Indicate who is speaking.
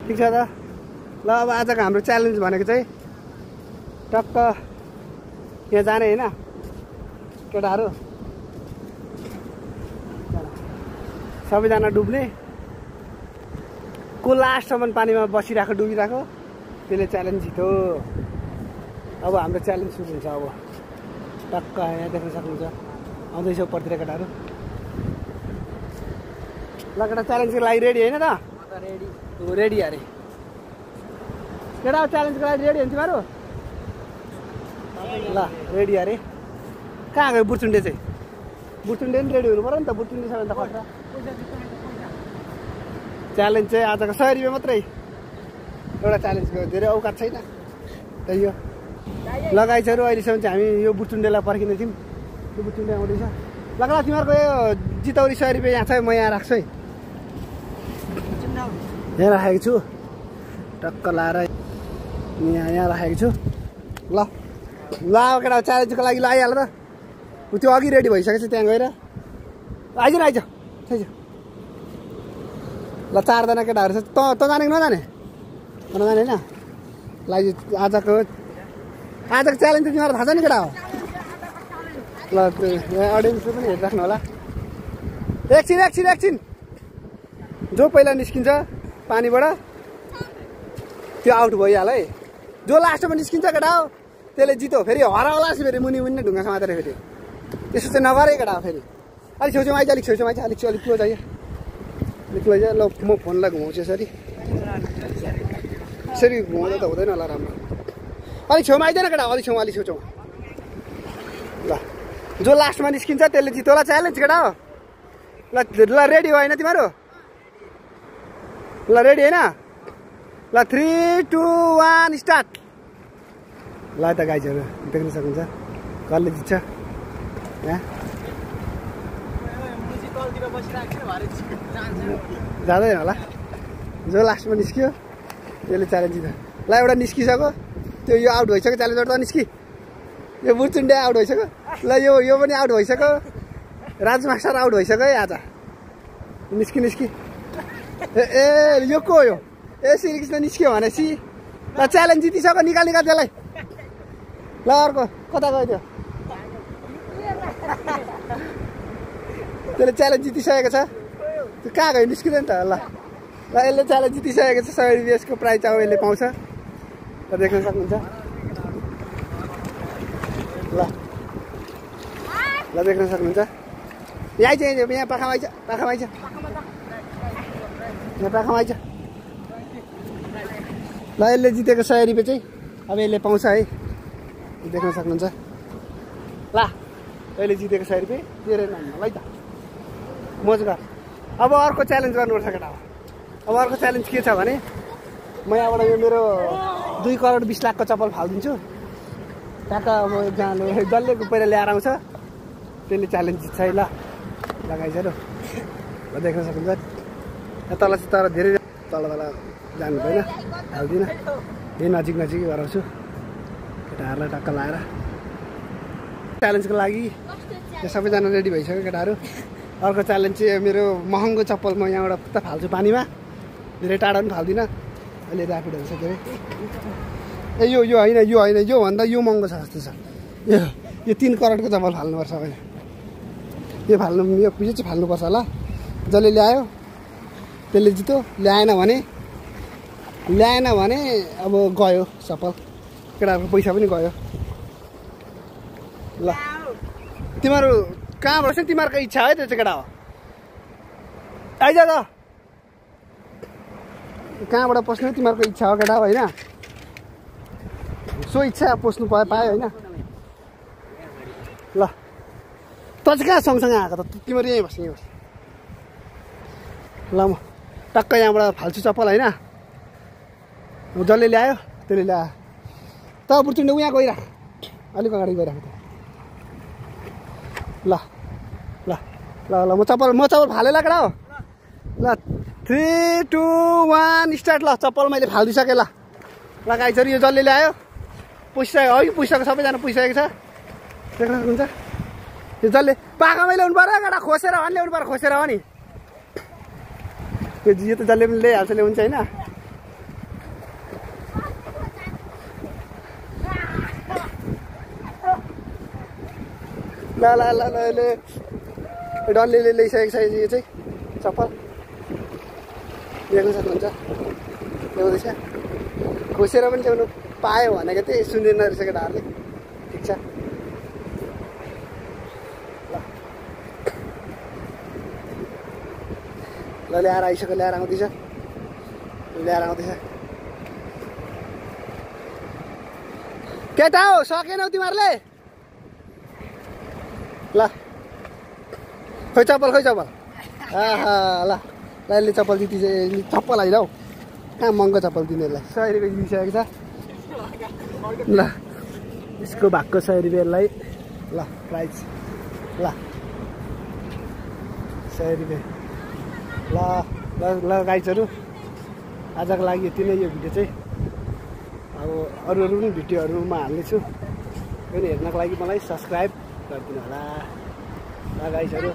Speaker 1: ठिक छ त ल अब आजको हाम्रो च्यालेन्ज भनेको चाहिँ टक्क यहाँ जाने होइन केटाहरू सबैजना डुब्ने को लास्टसम्म पानीमा बसिरहेको डुबिरहेको त्यसले च्यालेन्ज जित्यो अब हाम्रो च्यालेन्ज सुरु हुन्छ अब टक्क यहाँ देख्न सक्नुहुन्छ आउँदैछ उपरतिर केटाहरू ल केटा च्यालेन्जको लागि रेडी होइन त रेडी अरे केटा च्यालेन्जको लागि रेडी हुन्छ तिमीहरू ल रेडी अरे कहाँ गयो बुर्चुन्डे चाहिँ बुर्चुन्डे पनि रेडी हुनु पऱ्यो नि त बुर्चुन्डे छ भने त खतरा च्यालेन्ज चाहिँ आजको 100 रुपियाँ मात्रै एउटा च्यालेन्जको धेरै औकात छैन त्यही हो लगाइछहरू अहिलेसम्म चाहिँ हामी यो बुर्चुन्डेलाई पर्खिँदै थियौँ यो बुर्चुन्डे आउँदैछ लग्ला तिमीहरूको यो जितौरी 100 रुपियाँ यहाँ छ म यहाँ राख्छु है यहाँ राखेको छु टक्क लाएर यहाँ राखेको छु ल ल अब केटा च्यालेन्जको लागि ल आइहाल त त्यो अघि रेडी भइसकेछ त्यहाँ गएर आइज न आइज ल 4 जना केटाहरू छ त जाने कि नजाने नजाने होइन ल आजको च्यालेन्ज चाहिँ तिमीहरू थाहा छ नि केटा हो ल अडियन्सले पनि हेरिराख्नु होला एकछिन जो पहिला निस्किन्छ पानीबाट त्यो आउट भइहाल है जो लास्टमा निस्किन्छ केटा हो त्यसले जित्यो फेरि हराउला फेरि मुनि मुनि ढुङ्गा समातेर फेरि त्यसो चाहिँ नगरे केटा हो फेरि अलिक छेउछेउमा आइज अलिक क्लोज आइज ल म फोनलाई घुमाउँछु यसरी घुमाउँदा त हुँदैन होला राम्रो अलिक छेउमा आइदैन केटा अलिक छेउमा ल जो लास्टमा निस्किन्छ त्यसले जित्यो होला च्यालेन्ज केटा हो ल रेडी हो होइन तिमीहरू ल रेडी होइन ल 3 2 1 स्टार्ट ल त गाइजहरू देख्न सक्नुहुन्छ कसले जित्छ यहाँ जाँदैन होला जो लास्टमा निस्कियो त्यसले च्यालेन्ज जित्यो ल एउटा निस्किसक्यो त्यो यो आउट भइसक्यो च्यालेन्जबाट त निस्कि यो बुर्चुन्डे आउट भइसक्यो ल यो पनि आउट भइसक्यो राजमास्टर आउट भइसक्यो है आज निस्कि ए यो को हो ए श्रीकृष्ण निस्क्यो भनेपछि ल च्यालेन्ज जितिसक्यो निकाल त्यसलाई ल अर्को कता गयो त्यो त्यसले च्यालेन्ज जितिसकेको छ त्यो कहाँ गयो निस्किँदैन त ल यसले च्यालेन्ज जितिसकेको छ 100 रुपियाँको प्राइज अब यसले पाउँछ र देख्न सक्नुहुन्छ ल देख्न सक्नुहुन्छ यहाँ चाहिँ यहाँ पाखामा आइज ल यसले जितेको 100 रुपियाँ चाहिँ अब यसले पाउँछ है देख्न सक्नुहुन्छ ल यसले जितेको 100 रुपियाँ तेरो नाममा ल त मोजगार अब अर्को च्यालेन्ज गर्नुपर्छ केटा अब अर्को च्यालेन्ज के छ भने म यहाँबाट यो मेरो 2 करोड 20 लाखको चप्पल फालिदिन्छु ट्याक्क अब एकजनाले जसले पहिला ल्याएर आउँछ त्यसले च्यालेन्ज जित्छ है ल लगाइजहरू ल देख्न सक्नुहुन्छ तल चाहिँ तर धेरै तल जानु हुँदैन हाल्दिनँ यही नजिकै गराउँछु केटाहरूलाई टक्क लाएर च्यालेन्जको लागि यो सबैजना रेडी भइसक्यो केटाहरू अर्को च्यालेन्ज चाहिँ मेरो महँगो चप्पल म यहाँबाट पुत्ता फाल्छु पानीमा धेरै टाढा पनि फाल्दिनँ अहिले ऱ्यापिडहरू छ धेरै ए यो होइन यो भन्दा यो महँगो छ जस्तो छ यो 3 करोडको चप्पल फाल्नुपर्छ अहिले यो चाहिँ फाल्नुपर्छ होला जसले ल्यायो त्यसले जित्यो ल्याएन भने अब गयो चप्पल केटाहरूको पैसा पनि गयो ल तिमीहरू कहाँबाट चाहिँ तिमीहरूको इच्छा है त्यो चाहिँ केटा हो आइज त कहाँबाट पस्नु तिमीहरूको इच्छा हो केटा हो होइन सो इच्छा पस्नु पायो होइन ल त चाहिँ कहाँ सँगसँगै आएको त तिमीहरू यहीँ बस् ल म टक्क यहाँबाट फाल्छु चप्पल होइन जसले ल्यायो त्यसले ल्यायो त बुर्चुन्डे उहाँ गइराख अलिक अगाडि गइराख ल म चप्पल फालेला केटा हो ल 3 2 1 स्टार्ट ल चप्पल मैले फालिदिइसकेँ ल गाइजहरू यो जसले ल्यायो पुसिसक्यो अघि पुसिसक्यो सबैजना पुसिसकेको छ देख्न सक्नुहुन्छ यो जसले पाखामै ल्याउनु पऱ्यो केटा खोसेर हो नि ल्याउनु पऱ्यो खोसेर हो नि यो त जसले पनि ल्याइहाल्छ ल्याउँछ होइन ल ल ल ल ले डल्ले ल्याइसकेको छ यो चाहिँ चप्पल देख्न सक्नुहुन्छ ल्याउँदैछ खोसेर पनि ल्याउनु पायो भनेको थिएँ सुन्दैन रहेछ केटाहरूले ठिक छ ल ल्याएर आइसक्यो ल्याएर आउँदैछ केटा हो सकेनौ तिमीहरूले ल खोइ चप्पल आहा ल यसले चप्पल चप्पल होइन हौ कहाँ महँगो चप्पल तिनीहरूलाई 100 रुपियाँ दिइसकेको छ ल यसको भएको 100 रुपियाँलाई ल प्राइस ल 100 रुपियाँ ल गाइजहरू आजको लागि यति नै यो भिडियो चाहिँ अब अरू पनि भिडियोहरूमा हाल्नेछु पनि हेर्नको लागि मलाई सब्सक्राइब गरिदिनु होला ल गाइजहरू